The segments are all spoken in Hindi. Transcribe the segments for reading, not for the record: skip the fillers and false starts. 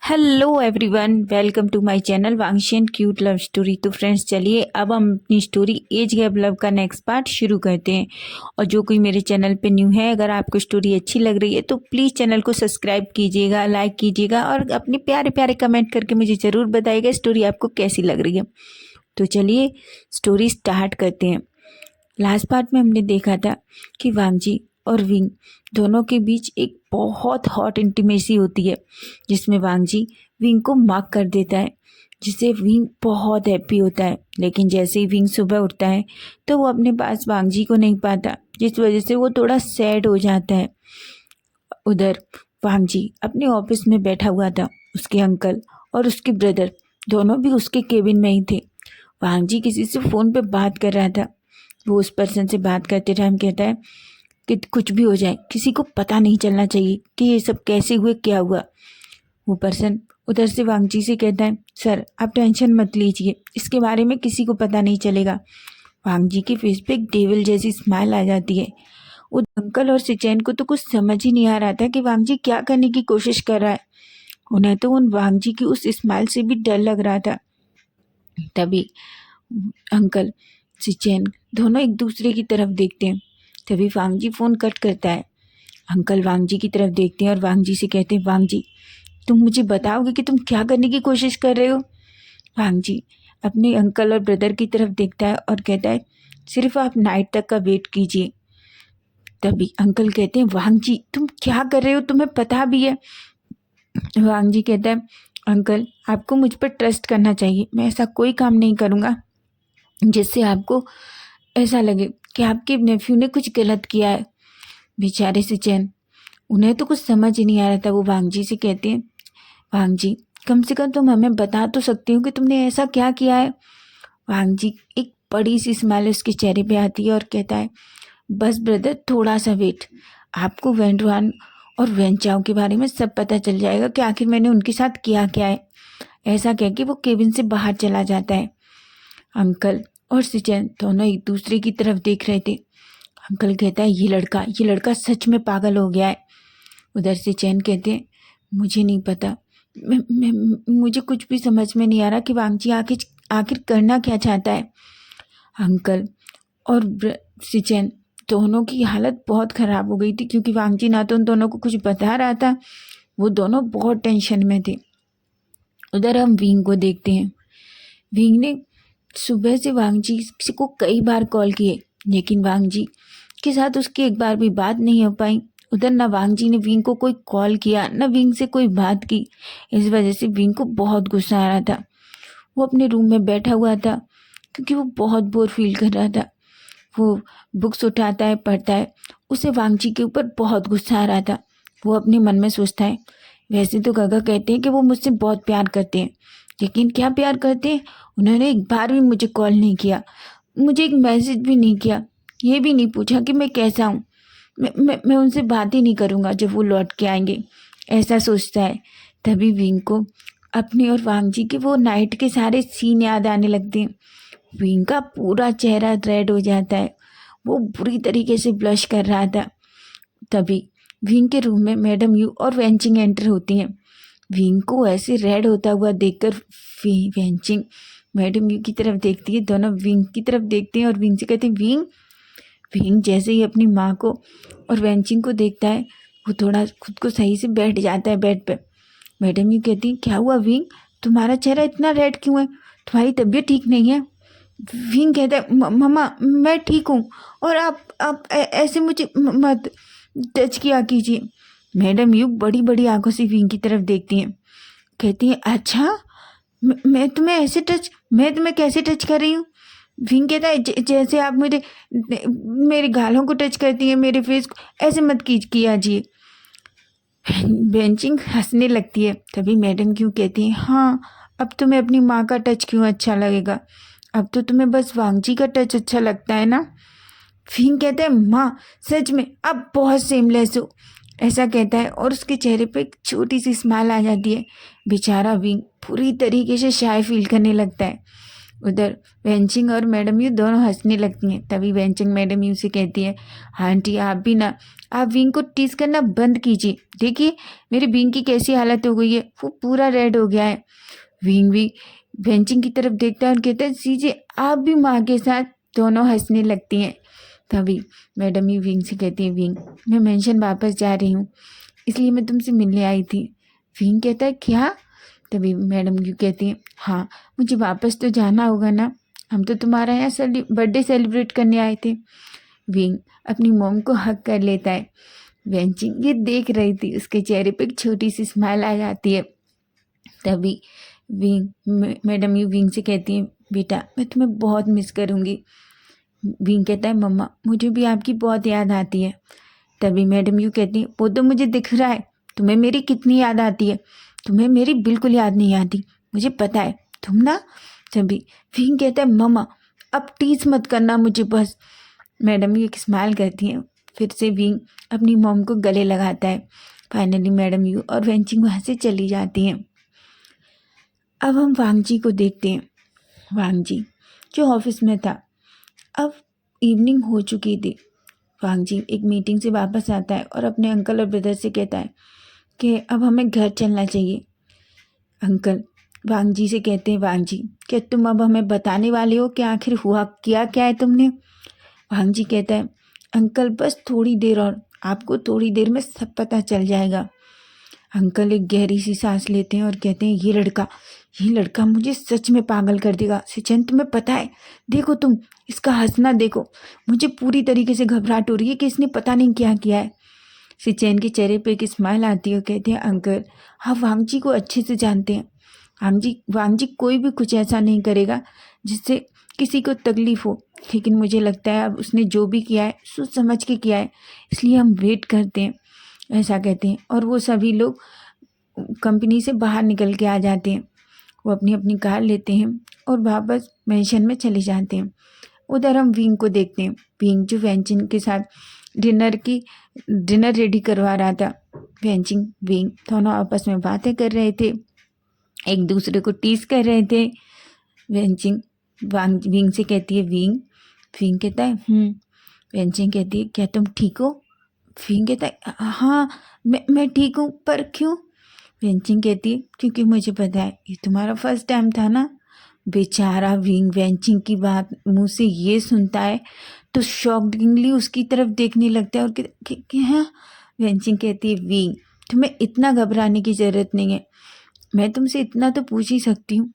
Hello everyone, welcome to my channel वांशियन क्यूट लव स्टोरी। तो फ्रेंड्स, चलिए अब हम अपनी स्टोरी एज गैप लव का नेक्स्ट पार्ट शुरू करते हैं। और जो कोई मेरे चैनल पे न्यू है, अगर आपको स्टोरी अच्छी लग रही है तो प्लीज़ चैनल को सब्सक्राइब कीजिएगा, लाइक कीजिएगा और अपने प्यारे प्यारे कमेंट करके मुझे ज़रूर बताइएगा स्टोरी आपको कैसी लग रही है। तो चलिए स्टोरी स्टार्ट करते हैं। लास्ट पार्ट में हमने देखा था कि वांगजी और विंग दोनों के बीच एक बहुत हॉट इंटीमेसी होती है, जिसमें वांगजी विंग को मार्क कर देता है, जिससे विंग बहुत हैप्पी होता है। लेकिन जैसे ही विंग सुबह उठता है तो वो अपने पास वांगजी को नहीं पाता, जिस वजह से वो थोड़ा सैड हो जाता है। उधर वांगजी अपने ऑफिस में बैठा हुआ था। उसके अंकल और उसके ब्रदर दोनों भी उसके केबिन में ही थे। वांगजी किसी से फ़ोन पे बात कर रहा था। वो उस पर्सन से बात करते टाइम कहता है कि कुछ भी हो जाए किसी को पता नहीं चलना चाहिए कि ये सब कैसे हुए, क्या हुआ। वो पर्सन उधर से वांगजी से कहता है, सर आप टेंशन मत लीजिए, इसके बारे में किसी को पता नहीं चलेगा। वांगजी के फेस पे एक डेविल जैसी स्माइल आ जाती है। उस अंकल और सिचैन को तो कुछ समझ ही नहीं आ रहा था कि वांगजी क्या करने की कोशिश कर रहा है। उन्हें तो उन वांगजी की उस स्माइल से भी डर लग रहा था। तभी अंकल सिचैन दोनों एक दूसरे की तरफ देखते हैं। तभी वांगजी फ़ोन कट करता है। अंकल वांगजी की तरफ देखते हैं और वांगजी से कहते हैं, वांगजी तुम मुझे बताओगे कि तुम क्या करने की कोशिश कर रहे हो। वांगजी अपने अंकल और ब्रदर की तरफ देखता है और कहता है, सिर्फ आप नाइट तक का वेट कीजिए। तभी अंकल कहते हैं, वांगजी तुम क्या कर रहे हो, तुम्हें पता भी है। वांगजी कहता है, अंकल आपको मुझ पर ट्रस्ट करना चाहिए, मैं ऐसा कोई काम नहीं करूँगा जिससे आपको ऐसा लगे कि आपके नेफ्यू ने कुछ गलत किया है। बेचारे सिचैन, उन्हें तो कुछ समझ ही नहीं आ रहा था। वो वांगजी से कहते हैं, वांगजी कम से कम तुम हमें बता तो सकती हो कि तुमने ऐसा क्या किया है। वांगजी एक बड़ी सी स्माइल उसके चेहरे पे आती है और कहता है, बस ब्रदर थोड़ा सा वेट, आपको वेंडवान और वेंचाओ के बारे में सब पता चल जाएगा कि आखिर मैंने उनके साथ किया क्या है। ऐसा कह के वो केबिन से बाहर चला जाता है। अंकल और सिचैन दोनों एक दूसरे की तरफ देख रहे थे। अंकल कहता है, ये लड़का सच में पागल हो गया है। उधर से चैन कहते हैं, मुझे नहीं पता, मुझे कुछ भी समझ में नहीं आ रहा कि वांगजी आखिर आखिर करना क्या चाहता है। अंकल और सिचैन दोनों की हालत बहुत ख़राब हो गई थी, क्योंकि वांगजी ना तो उन दोनों को कुछ बता रहा था, वो दोनों बहुत टेंशन में थे। उधर हम विंग को देखते हैं। विंग ने सुबह से वांगजी को कई बार कॉल किए, लेकिन वांगजी के साथ उसकी एक बार भी बात नहीं हो पाई। उधर ना वांगजी ने विंग को कोई कॉल किया, ना विंग से कोई बात की। इस वजह से विंग को बहुत गुस्सा आ रहा था। वो अपने रूम में बैठा हुआ था, क्योंकि वो बहुत बोर फील कर रहा था। वो बुक्स उठाता है, पढ़ता है। उसे वांगजी के ऊपर बहुत गुस्सा आ रहा था। वो अपने मन में सोचता है, वैसे तो गगा कहते हैं कि वो मुझसे बहुत प्यार करते हैं, लेकिन क्या प्यार करते हैं, उन्होंने एक बार भी मुझे कॉल नहीं किया, मुझे एक मैसेज भी नहीं किया, ये भी नहीं पूछा कि मैं कैसा हूँ। मैं उनसे बात ही नहीं करूँगा जब वो लौट के आएंगे, ऐसा सोचता है। तभी विंग को अपने और वांगजी के वो नाइट के सारे सीन याद आने लगते हैं। विंग का पूरा चेहरा रेड हो जाता है। वो बुरी तरीके से ब्लश कर रहा था। तभी विंग के रूम में मैडम यू और वेंचिंग एंटर होती हैं। विंग को ऐसे रेड होता हुआ देखकर वेंचिंग मैडम यू की तरफ देखती है। दोनों विंग की तरफ देखते हैं और विंग से कहते हैं, विंग। विंग जैसे ही अपनी माँ को और वेंचिंग को देखता है, वो थोड़ा खुद को सही से बैठ जाता है बेड पे। मैडम यू कहती है, क्या हुआ विंग, तुम्हारा चेहरा इतना रेड क्यों है, तुम्हारी तबीयत ठीक नहीं है। विंग कहता है, मम्मा मैं ठीक हूँ, और आप ऐसे मुझे मत टच किया कीजिए। मैडम यू बड़ी बड़ी आंखों से विंग की तरफ देखती हैं, कहती हैं, अच्छा मैं तुम्हें कैसे टच कर रही हूँ। विंग कहता है, जैसे आप मुझे मेरे गालों को टच करती हैं, मेरे फेस को ऐसे मत किया जी। बेंचिंग हंसने लगती है। तभी मैडम क्यों कहती हैं, हाँ अब तुम्हें अपनी माँ का टच क्यों अच्छा लगेगा, अब तो तुम्हें बस वांगजी का टच अच्छा लगता है ना। विंग कहता है, माँ सच में आप बहुत सेमलेस हो, ऐसा कहता है और उसके चेहरे पे एक छोटी सी स्माइल आ जाती है। बेचारा विंग पूरी तरीके से शाय फील करने लगता है। उधर वेंचिंग और मैडम यू दोनों हंसने लगती हैं। तभी वेंचिंग मैडम यू से कहती है, आंटी आप भी ना आप विंग को टीज करना बंद कीजिए। देखिए मेरे विंग की कैसी हालत हो गई है, वो पूरा रेड हो गया है। विंग भी वेंचिंग की तरफ देखता है और कहता है सीजे आप भी माँ के साथ। दोनों हंसने लगती हैं। तभी मैडम ही विंग से कहती है विंग मैं मेंशन वापस जा रही हूँ, इसलिए मैं तुमसे मिलने आई थी। विंग कहता है क्या? तभी मैडम यू कहती है हाँ मुझे वापस तो जाना होगा ना, हम तो तुम्हारा यहाँ बर्थडे सेलिब्रेट करने आए थे। विंग अपनी मॉम को हक कर लेता है। वेंचिंग ये देख रही थी, उसके चेहरे पे एक छोटी सी स्माइल आ जाती है। तभी मैडम यू विंग से कहती है बेटा मैं तुम्हें बहुत मिस करूँगी। विंग कहता है मम्मा मुझे भी आपकी बहुत याद आती है। तभी मैडम यू कहती है वो तो मुझे दिख रहा है, तुम्हें मेरी कितनी याद आती है, तुम्हें मेरी बिल्कुल याद नहीं आती, मुझे पता है तुम ना। तभी विंग कहता है मम्मा अब टीज मत करना मुझे बस। मैडम यू एक स्माइल करती हैं। फिर से विंग अपनी मॉम को गले लगाता है। फाइनली मैडम यू और वेंचिंग वहाँ से चली जाती हैं। अब हम वांगजी को देखते हैं। वांगजी जो ऑफिस में था, अब इवनिंग हो चुकी थी। वांगजी एक मीटिंग से वापस आता है और अपने अंकल और ब्रदर से कहता है कि अब हमें घर चलना चाहिए। अंकल वांगजी से कहते हैं वांगजी क्या तुम अब हमें बताने वाले हो कि आखिर हुआ क्या क्या है तुमने? वांगजी कहता है अंकल बस थोड़ी देर और, आपको थोड़ी देर में सब पता चल जाएगा। अंकल एक गहरी सी सांस लेते हैं और कहते हैं ये लड़का मुझे सच में पागल कर देगा। सिचन तुम्हें पता है, देखो तुम इसका हंसना देखो, मुझे पूरी तरीके से घबराहट हो रही है कि इसने पता नहीं क्या किया है। सिचन के चेहरे पे एक स्माइल आती है और कहते हैं अंकल आप वांगजी को अच्छे से जानते हैं, वांगजी कोई भी कुछ ऐसा नहीं करेगा जिससे किसी को तकलीफ हो, लेकिन मुझे लगता है अब उसने जो भी किया है सोच समझ के किया है, इसलिए हम वेट करते हैं। ऐसा कहते हैं और वो सभी लोग कंपनी से बाहर निकल के आ जाते हैं। वो अपनी अपनी कार लेते हैं और वापस मेंशन में चले जाते हैं। उधर हम विंग को देखते हैं। विंग जो वेंचिन के साथ डिनर रेडी करवा रहा था। वेंचिन विंग दोनों आपस में बातें कर रहे थे, एक दूसरे को टीज कर रहे थे। वेंचिन विंग से कहती है विंग कहता है वेंचिन कहती है क्या तुम ठीक हो? विंग कहता है हाँ मैं ठीक हूँ, पर क्यों? वेंचिंग कहती है क्योंकि मुझे पता है ये तुम्हारा फर्स्ट टाइम था ना। बेचारा विंग वेंचिंग की बात मुंह से ये सुनता है तो शॉकिंगली उसकी तरफ देखने लगता है और हाँ। वेंचिंग कहती है विंग तुम्हें इतना घबराने की ज़रूरत नहीं है, मैं तुमसे इतना तो पूछ ही सकती हूँ,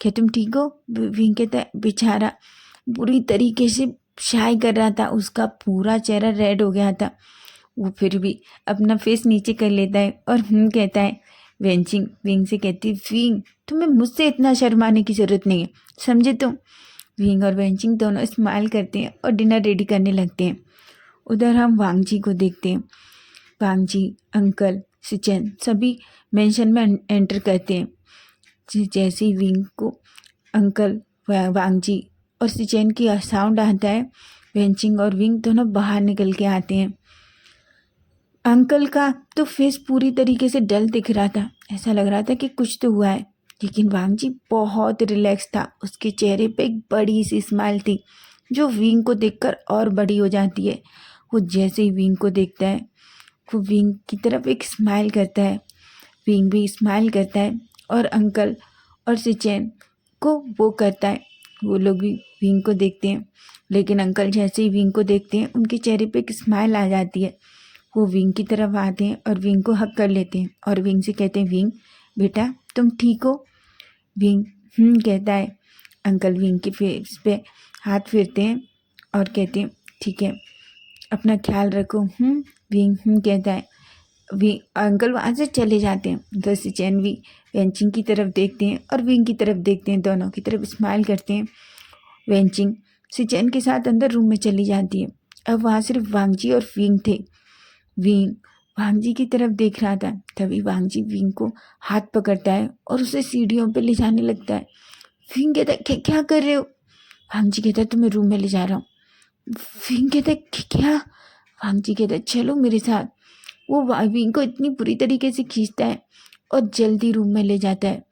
क्या तुम ठीक हो? विंग कहता है बेचारा बुरी तरीके से शाय कर रहा था, उसका पूरा चेहरा रेड हो गया था। वो फिर भी अपना फेस नीचे कर लेता है और कहता है। वेंचिंग विंग से कहती है विंग तुम्हें मुझसे इतना शर्माने की ज़रूरत नहीं है, समझे तुम? विंग और वेंचिंग दोनों स्माइल करते हैं और डिनर रेडी करने लगते हैं। उधर हम वांगजी को देखते हैं। वांगजी अंकल सिचन सभी मेंशन में एंटर करते हैं। जैसे ही विंग को अंकल वांगजी और सिचन की साउंड आता है, वेंचिंग और विंग दोनों बाहर निकल के आते हैं। अंकल का तो फेस पूरी तरीके से डल दिख रहा था, ऐसा लग रहा था कि कुछ तो हुआ है, लेकिन वांगजी बहुत रिलैक्स था। उसके चेहरे पे एक बड़ी सी स्माइल थी जो विंग को देखकर और बड़ी हो जाती है। वो जैसे ही विंग को देखता है वो विंग की तरफ एक स्माइल करता है, विंग भी स्माइल करता है और अंकल और सिचन को वो करता है। वो लोग भी विंग को देखते हैं, लेकिन अंकल जैसे ही विंग को देखते हैं उनके चेहरे पे एक स्माइल आ जाती है। वो विंग की तरफ आते हैं और विंग को हक कर लेते हैं और विंग से कहते हैं विंग बेटा तुम ठीक हो? विंग कहता है। अंकल विंग के फेस पे हाथ फेरते हैं और कहते हैं ठीक है अपना ख्याल रखो। विंग कहता है। विंग अंकल वहाँ से चले जाते हैं। तो सिचन भी वेंचिंग की तरफ देखते हैं और विंग की तरफ देखते हैं, दोनों की तरफ स्माइल करते हैं। वेंचिंग सिचन के साथ अंदर रूम में चली जाती है। अब वहाँ सिर्फ वांगजी और विंग थे। विंग वांगजी की तरफ देख रहा था। तभी वांगजी विंग को हाथ पकड़ता है और उसे सीढ़ियों पे ले जाने लगता है। विंग कहता है क्या कर रहे हो? वांगजी कहता है तुम्हें रूम में ले जा रहा हूँ। विंग कहता है क्या? वांगजी कहता है चलो मेरे साथ। वो विंग को इतनी बुरी तरीके से खींचता है और जल्दी रूम में ले जाता है।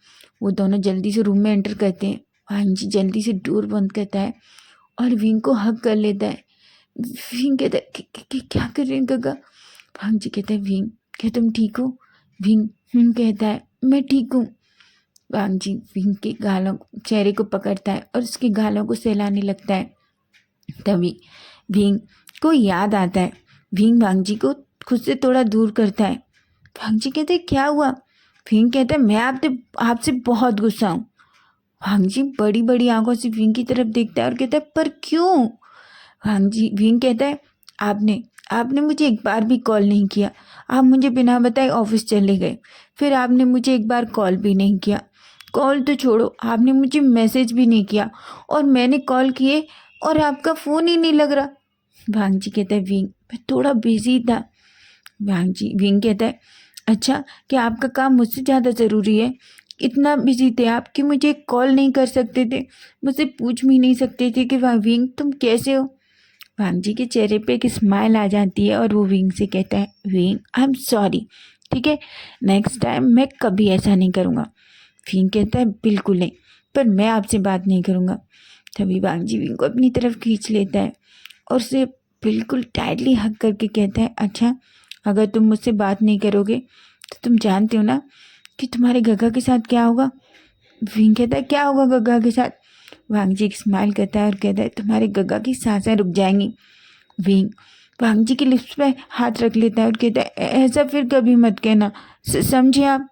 वो दोनों जल्दी से रूम में एंटर करते हैं। वांगजी जल्दी से डोर बंद करता है और विंग को हग कर लेता है। विंग कहता है क्या कर रहे हैं गगा? भांग जी कहता है विंग क्या तुम ठीक हो? विंग कहता है मैं ठीक हूँ। भांग जी विंग के गालों चेहरे को पकड़ता है और उसके गालों को सहलाने लगता है। तभी विंग को याद आता है। विंग भांग जी को खुद से थोड़ा दूर करता है। भांग जी कहते हैं क्या हुआ? विंग कहता है मैं आपसे बहुत गुस्सा हूँ। भांग जी बड़ी बड़ी आंखों से विंग की तरफ देखता है और कहता है पर क्यों? भांग जी विंग कहता है आपने मुझे एक बार भी कॉल नहीं किया। आप मुझे बिना बताए ऑफिस चले गए। फिर आपने मुझे एक बार कॉल भी नहीं किया। कॉल तो छोड़ो, आपने मुझे मैसेज भी नहीं किया और मैंने कॉल किए और आपका फ़ोन ही नहीं लग रहा। भांग जी कहता है विंग मैं थोड़ा बिजी था। भांग जी विंग कहता है अच्छा क्या आपका काम मुझसे ज़्यादा ज़रूरी है? इतना बिजी थे आप कि मुझे कॉल नहीं कर सकते थे, मुझसे पूछ भी नहीं सकते थे कि वाह विंग तुम कैसे हो? भांग जी के चेहरे पे एक स्माइल आ जाती है और वो विंग से कहता है विंग आई एम सॉरी, ठीक है नेक्स्ट टाइम मैं कभी ऐसा नहीं करूँगा। विंग कहता है बिल्कुल नहीं, पर मैं आपसे बात नहीं करूँगा। तभी भांग जी विंग को अपनी तरफ खींच लेता है और उसे बिल्कुल टाइटली हग करके कहता है अच्छा अगर तुम मुझसे बात नहीं करोगे तो तुम जानते हो ना कि तुम्हारे गगा के साथ क्या होगा? विंग कहता है क्या होगा गगा के साथ? भांग जी एक स्माइल करता है और कहता है तुम्हारे गगा की सांसें रुक जाएंगी। विंग भांग जी की लिप्स पे हाथ रख लेता है और कहता है ऐसा फिर कभी मत कहना, समझे आप?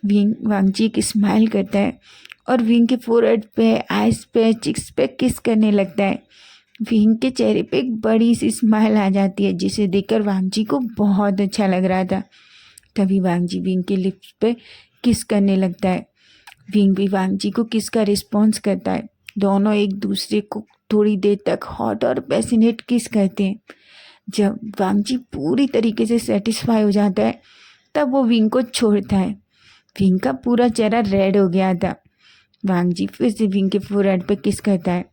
विंग भांग जी एक स्माइल करता है और विंग के फोरहेड पे, आइज पे, चिक्स पे किस करने लगता है। विंग के चेहरे पे एक बड़ी सी स्माइल आ जाती है जिसे देखकर वांग जी को बहुत अच्छा लग रहा था। तभी वांग जी विंग के लिप्स पे किस करने लगता है। विंग भी वांग जी को किस का रिस्पॉन्स करता है। दोनों एक दूसरे को थोड़ी देर तक हॉट और पैसिनेट किस करते हैं। जब वांग जी पूरी तरीके से सेटिस्फाई हो जाता है तब वो विंग को छोड़ता है। विंग का पूरा चेहरा रेड हो गया था। वांग जी फिर से विंग के फोरहेड पे किस करता है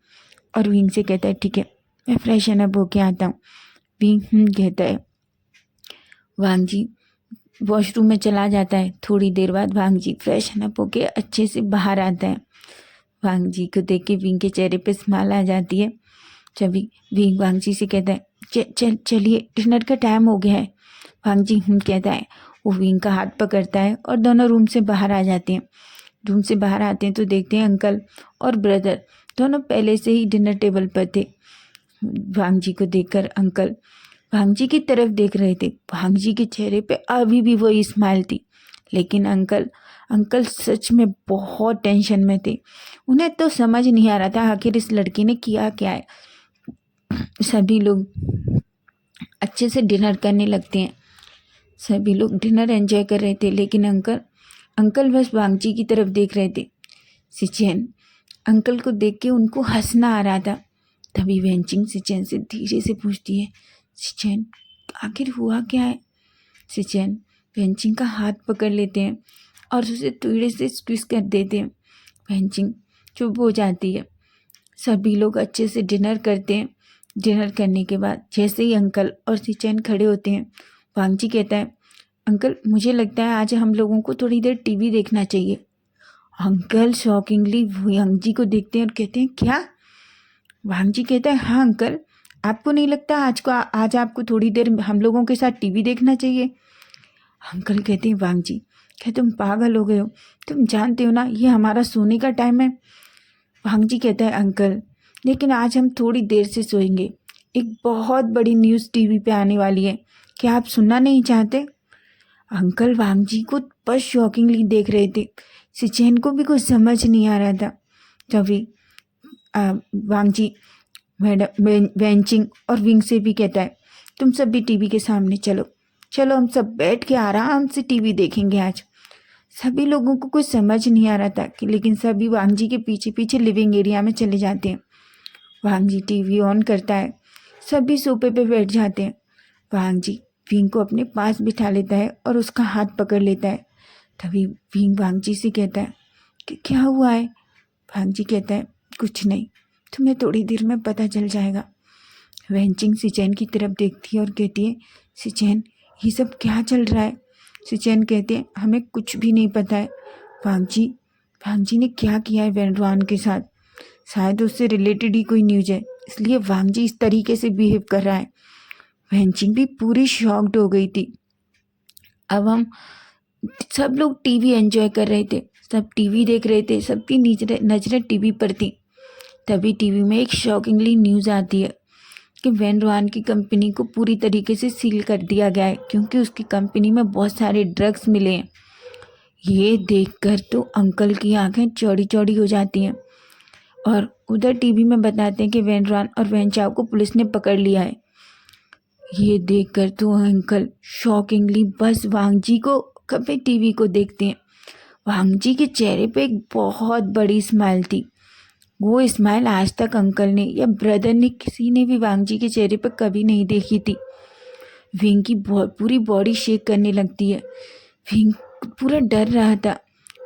और विंग से कहता है ठीक है मैं फ्रेशन अप होके आता हूँ। विंग कहता है। वांग जी वॉशरूम में चला जाता है। थोड़ी देर बाद वांग जी फ्रेशन अप होके अच्छे से बाहर आता है। वांग जी को देख के विंग के चेहरे पे स्माइल आ जाती है। तभी विंग वांग जी से कहता है चलिए डिनर का टाइम हो गया है। वांग जी कहता है। वो विंग का हाथ पकड़ता है और दोनों रूम से बाहर आ जाते हैं। रूम से बाहर आते हैं तो देखते हैं अंकल और ब्रदर दोनों पहले से ही डिनर टेबल पर थे। वांग जी को देखकर अंकल भांग जी की तरफ देख रहे थे। भांग जी के चेहरे पे अभी भी वही स्माइल थी, लेकिन अंकल सच में बहुत टेंशन में थे। उन्हें तो समझ नहीं आ रहा था आखिर इस लड़की ने किया क्या है। सभी लोग अच्छे से डिनर करने लगते हैं। सभी लोग डिनर एंजॉय कर रहे थे, लेकिन अंकल बस भांग जी की तरफ देख रहे थे। सिचेन अंकल को देख के उनको हंसना आ रहा था। तभी वेंचिंग सिचेन से धीरे से पूछती है सिचेन आखिर हुआ क्या है? सिचेन वेंचिंग का हाथ पकड़ लेते हैं और उसे थोड़े से स्क्विज कर देते हैं। वेंचिंग चुप हो जाती है। सभी लोग अच्छे से डिनर करते हैं। डिनर करने के बाद जैसे ही अंकल और सिचेन खड़े होते हैं, वांग जी कहता है अंकल मुझे लगता है आज हम लोगों को थोड़ी देर टीवी देखना चाहिए। अंकल शॉकिंगली वांग जी को देखते हैं और कहते हैं क्या? वांग जी कहता है हाँ अंकल, आपको नहीं लगता आज आपको थोड़ी देर हम लोगों के साथ टीवी देखना चाहिए? अंकल कहते हैं वांग जी क्या तुम पागल हो गए हो? तुम जानते हो ना ये हमारा सोने का टाइम है। वांग जी कहता है अंकल लेकिन आज हम थोड़ी देर से सोएंगे, एक बहुत बड़ी न्यूज़ टीवी पे आने वाली है, क्या आप सुनना नहीं चाहते? अंकल वांग जी को बस शॉकिंगली देख रहे थे। सिचेन को भी कुछ समझ नहीं आ रहा था। तभी वांग जी मैडम वेंचिंग और विंग से भी कहता है तुम सब भी टीवी के सामने चलो चलो हम सब बैठ के आराम से टीवी देखेंगे आज। सभी लोगों को कुछ समझ नहीं आ रहा था कि लेकिन सभी वांग जी के पीछे पीछे लिविंग एरिया में चले जाते हैं। वांग जी टीवी ऑन करता है। सभी सोफे पे बैठ जाते हैं। वांग जी विंग को अपने पास बिठा लेता है और उसका हाथ पकड़ लेता है। तभी विंग वांग जी से कहता है कि क्या हुआ है? वांग जी कहता है कुछ नहीं, तुम्हें थोड़ी देर में पता चल जाएगा। वेंचिंग सिचेन की तरफ देखती है और कहती है सिचेन ये सब क्या चल रहा है? सिचेन कहते हैं हमें कुछ भी नहीं पता है। वांग जी ने क्या किया है वेनरवान के साथ? शायद उससे रिलेटेड ही कोई न्यूज़ है, इसलिए वांग जी इस तरीके से बिहेव कर रहा है। वेंचिंग भी पूरी शॉक्ड हो गई थी। अब हम सब लोग टीवी एंजॉय कर रहे थे, सब टीवी देख रहे थे, सबकी नजरें टीवी पर थी। तभी टीवी में एक शॉकिंगली न्यूज़ आती है कि वैन रॉन की कंपनी को पूरी तरीके से सील कर दिया गया है, क्योंकि उसकी कंपनी में बहुत सारे ड्रग्स मिले हैं। ये देखकर तो अंकल की आंखें चौड़ी चौड़ी हो जाती हैं। और उधर टीवी में बताते हैं कि वैन रॉन और वैन चाओ को पुलिस ने पकड़ लिया है। ये देखकर तो अंकल शॉकिंगली बस वांग जी को कभी टीवी को देखते हैं। वांग जी के चेहरे पे एक बहुत बड़ी स्माइल थी। वो स्माइल आज तक अंकल ने या ब्रदर ने किसी ने भी वांग जी के चेहरे पर कभी नहीं देखी थी। विंग की पूरी बॉडी शेक करने लगती है। विंग पूरा डर रहा था।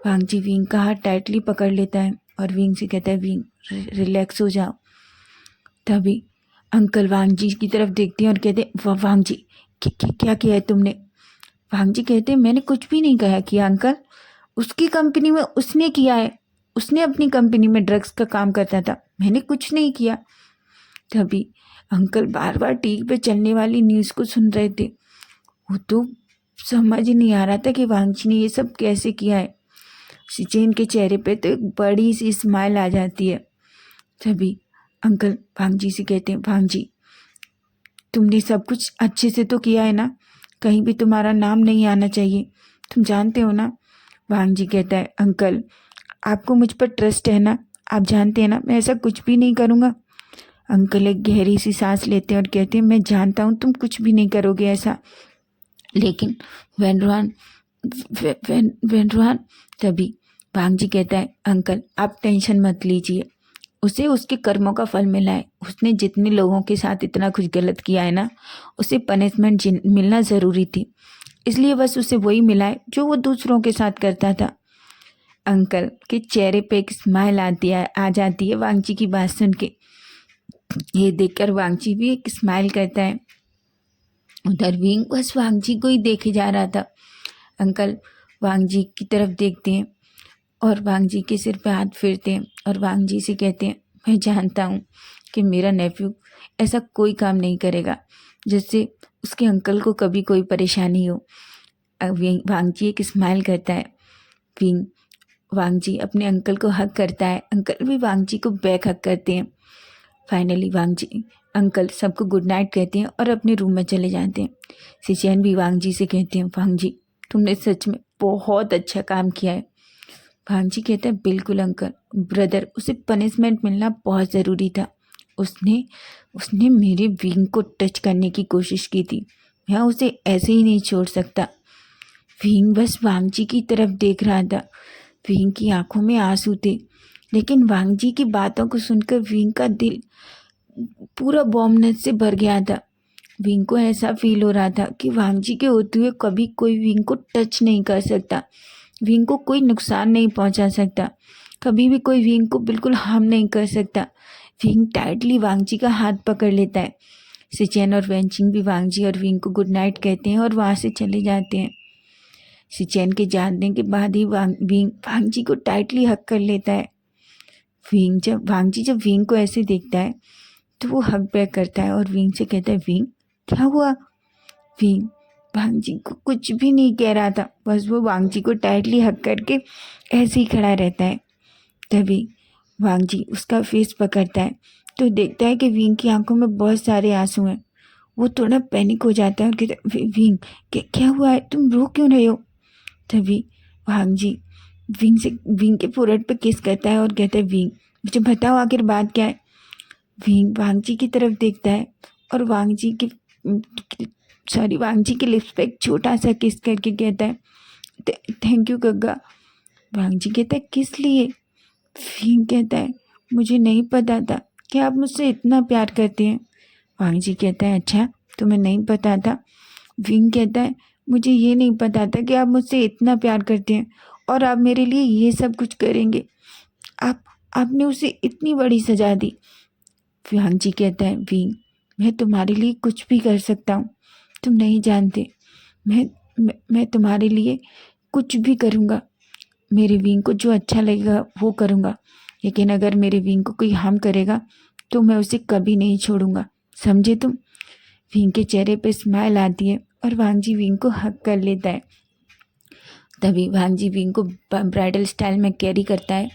वांग जी विंग का हाथ टाइटली पकड़ लेता है और विंग से कहता है, विंग रिलैक्स हो जाओ। तभी अंकल वांग जी की तरफ देखते हैं और कहते हैं, वांग जी क्या किया है तुमने? वांग जी कहते हैं, मैंने कुछ भी नहीं कहा किया अंकल, उसकी कंपनी में उसने किया है, उसने अपनी कंपनी में ड्रग्स का काम करता था, मैंने कुछ नहीं किया। तभी अंकल बार बार टीवी पे चलने वाली न्यूज़ को सुन रहे थे। वो तो समझ ही नहीं आ रहा था कि वांग जी ने ये सब कैसे किया है। सिचेन के चेहरे पे तो एक बड़ी सी स्माइल आ जाती है। तभी अंकल वांग जी से कहते हैं, वांग जी तुमने सब कुछ अच्छे से तो किया है ना, कहीं भी तुम्हारा नाम नहीं आना चाहिए, तुम जानते हो ना? वांग जी कहता है, अंकल आपको मुझ पर ट्रस्ट है ना, आप जानते हैं ना मैं ऐसा कुछ भी नहीं करूँगा। अंकल एक गहरी सी सांस लेते हैं और कहते हैं, मैं जानता हूँ तुम कुछ भी नहीं करोगे ऐसा, लेकिन वैन रॉन। तभी वांग जी कहता है, अंकल आप टेंशन मत लीजिए, उसे उसके कर्मों का फल मिला है। उसने जितने लोगों के साथ इतना कुछ गलत किया है ना, उसे पनिशमेंट मिलना ज़रूरी थी, इसलिए बस उसे वही मिला है जो वो दूसरों के साथ करता था। अंकल के चेहरे पे एक स्माइल आ जाती है वांग जी की बात सुन के। ये देखकर वांग जी भी एक स्माइल करता है। उधर विंग बस वांग जी को ही देखे जा रहा था। अंकल वांग जी की तरफ देखते हैं और वांग जी के सिर पे हाथ फेरते हैं और वांग जी से कहते हैं, मैं जानता हूँ कि मेरा नेफ्यू ऐसा कोई काम नहीं करेगा जिससे उसके अंकल को कभी कोई परेशानी हो। वांग जी एक स्माइल करता है। विंग वांग जी अपने अंकल को हक करता है, अंकल भी वांग जी को बैक हक करते हैं। फाइनली वांग जी अंकल सबको गुड नाइट कहते हैं और अपने रूम में चले जाते हैं। सिचेन भी वांग जी से कहते हैं, वांग जी तुमने सच में बहुत अच्छा काम किया है। वांग जी कहते हैं, बिल्कुल अंकल, ब्रदर उसे पनिशमेंट मिलना बहुत ज़रूरी था। उसने उसने मेरे विंग को टच करने की कोशिश की थी, मैं उसे ऐसे ही नहीं छोड़ सकता। विंग बस वांग जी की तरफ देख रहा था। विंग की आंखों में आंसू थे, लेकिन वांग जी की बातों को सुनकर विंग का दिल पूरा बॉम्बनेस से भर गया था। विंग को ऐसा फील हो रहा था कि वांग जी के होते हुए कभी कोई विंग को टच नहीं कर सकता, विंग को कोई नुकसान नहीं पहुंचा सकता, कभी भी कोई विंग को बिल्कुल हार्म नहीं कर सकता। विंग टाइटली वांग जी का हाथ पकड़ लेता है। सिचेन और वेंचिंग भी वांग जी और विंग को गुड नाइट कहते हैं और वहाँ से चले जाते हैं। सिचेन के जानने के बाद ही वांग जी को टाइटली हक कर लेता है। वांग जी जब विंग को ऐसे देखता है तो वो हक बैक करता है और विंग से कहता है, विंग क्या हुआ? विंग वांग जी को कुछ भी नहीं कह रहा था, बस वो वांग जी को टाइटली हक करके ऐसे ही खड़ा रहता है। तभी वांग जी उसका फेस पकड़ता है तो देखता है कि विंग की आंखों में बहुत सारे आंसू हैं। वो थोड़ा पैनिक हो जाता है और कहता है, विंग क्या हुआ है, तुम रो क्यों रहे हो? तभी वांग जी विंग के फोrehead पे किस करता है और कहता है, विंग मुझे बताओ आखिर बात क्या है? विंग वांग जी की तरफ देखता है और वांग जी के लिप्स पे एक छोटा सा किस करके कहता है, थैंक यू गग्गा। वांग जी कहता है, किस लिए? विंग कहता है, मुझे नहीं पता था कि आप मुझसे इतना प्यार करते हैं। वांग जी कहता है, अच्छा तुम्हें नहीं पता था? विंग कहता है, मुझे ये नहीं पता था कि आप मुझसे इतना प्यार करते हैं और आप मेरे लिए ये सब कुछ करेंगे। आपने उसे इतनी बड़ी सजा दी। वांग जी कहता है, विंग मैं तुम्हारे लिए कुछ भी कर सकता हूँ, तुम नहीं जानते। मैं तुम्हारे लिए कुछ भी करूँगा, मेरे विंग को जो अच्छा लगेगा वो करूँगा, लेकिन अगर मेरे विंग को कोई हार्म करेगा तो मैं उसे कभी नहीं छोड़ूंगा, समझे तुम। विंग के चेहरे पे स्माइल आती है और वांग जी विंग को हक कर लेता है। तभी वांग जी विंग को ब्राइडल स्टाइल में कैरी करता है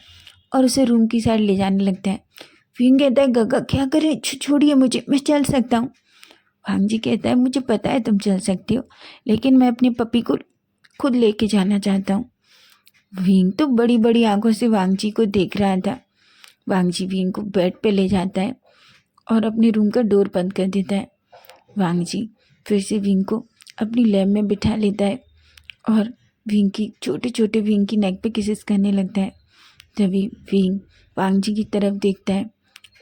और उसे रूम की साइड ले जाने लगता है। विंग कहता है गगा क्या करे, छोड़िए मुझे, मैं चल सकता हूँ। वांग जी कहता है मुझे पता है तुम चल सकती हो, लेकिन मैं अपने पपी को खुद लेके जाना चाहता हूँ। विंग तो बड़ी बड़ी आंखों से वांग जी को देख रहा था। वांग जी विंग को बेड पे ले जाता है और अपने रूम का डोर बंद कर देता है। वांग जी फिर से विंग को अपनी लैब में बिठा लेता है और विंग की छोटे छोटे विंग की नेक पे किसेस करने लगता है। तभी विंग वांग जी की तरफ देखता है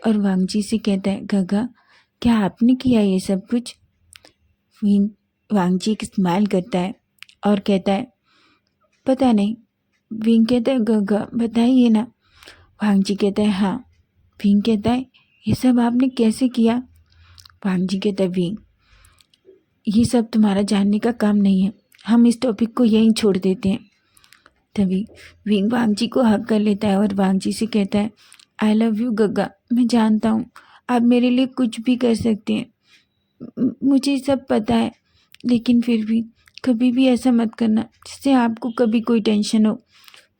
और वांग जी से कहता है गगा क्या आपने किया ये सब कुछ। विंग वांग जी एक स्माइल करता है और कहता है पता नहीं। विंग कहता है गगा बताइए ना। वांग जी कहता है हाँ। विंग कहता है ये सब आपने कैसे किया। वांग जी कहता है विंग ये सब तुम्हारा जानने का काम नहीं है, हम इस टॉपिक को यहीं छोड़ देते हैं। तभी विंग वांग जी को हक कर लेता है और वांग जी से कहता है आई लव यू गगा, मैं जानता हूँ आप मेरे लिए कुछ भी कर सकते हैं, मुझे सब पता है, लेकिन फिर भी कभी भी ऐसा मत करना जिससे आपको कभी कोई टेंशन हो।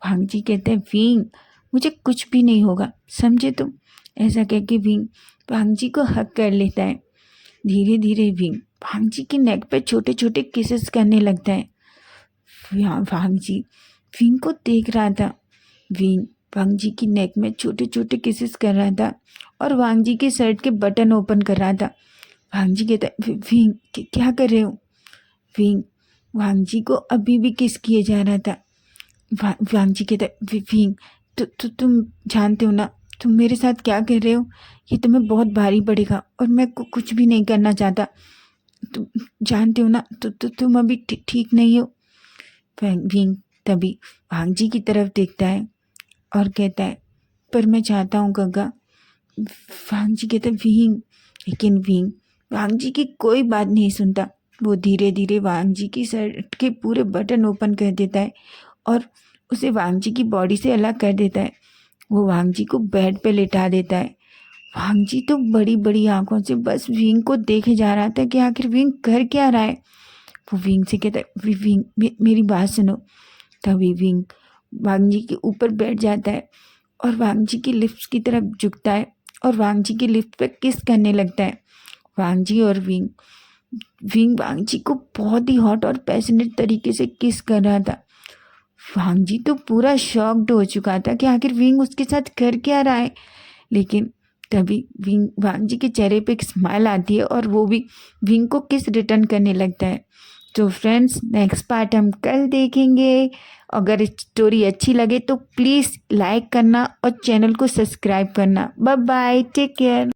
वांग जी कहते हैं विंग मुझे कुछ भी नहीं होगा, समझे तुम। ऐसा कह के विंग वांग जी को हक कर लेता है। धीरे धीरे विंग वांग जी की नेक पे छोटे छोटे किसेस करने लगता है। वांग जी विंग को देख रहा था। विंग वांग जी की नेक में छोटे छोटे किसेस कर रहा था और वांग जी के शर्ट के बटन ओपन कर रहा था। वांग जी कहता है विंग क्या कर रहे हो। विंग वांग जी को अभी भी किस किए जा रहा था। वांग जी कहता है विंग तुम जानते हो ना तुम मेरे साथ क्या कर रहे हो, ये तुम्हें बहुत भारी पड़ेगा और मैं कुछ भी नहीं करना चाहता, तुम जानते हो ना तुम अभी ठीक नहीं हो। विंग तभी वांग जी की तरफ देखता है और कहता है पर मैं चाहता हूँ गगा। वांग जी कहता है विंग, लेकिन विंग वांग जी की कोई बात नहीं सुनता। वो धीरे धीरे वांग जी की शर्ट के पूरे बटन ओपन कर देता है और उसे वांग जी की बॉडी से अलग कर देता है। वो वांग जी को बेड पे लेटा देता है। वांग जी तो बड़ी बड़ी आंखों से बस विंग को देखे जा रहा था कि आखिर विंग कर क्या रहा है। वो विंग से कहता है विंग मेरी बात सुनो। तभी विंग वांग जी के ऊपर बैठ जाता है और वांग जी की लिप्स की तरफ झुकता है और वांग जी की लिप्स पे किस करने लगता है। वांग जी और विंग वांग जी को बहुत ही हॉट और पैशनेट तरीके से किस कर रहा था। वांग जी तो पूरा शॉक्ड हो चुका था कि आखिर विंग उसके साथ कर क्या रहा है। लेकिन तभी विंग वांग जी के चेहरे पे एक स्माइल आती है और वो भी विंग को किस रिटर्न करने लगता है। तो फ्रेंड्स नेक्स्ट पार्ट हम कल देखेंगे। अगर स्टोरी अच्छी लगे तो प्लीज़ लाइक करना और चैनल को सब्सक्राइब करना। Bye bye, take care.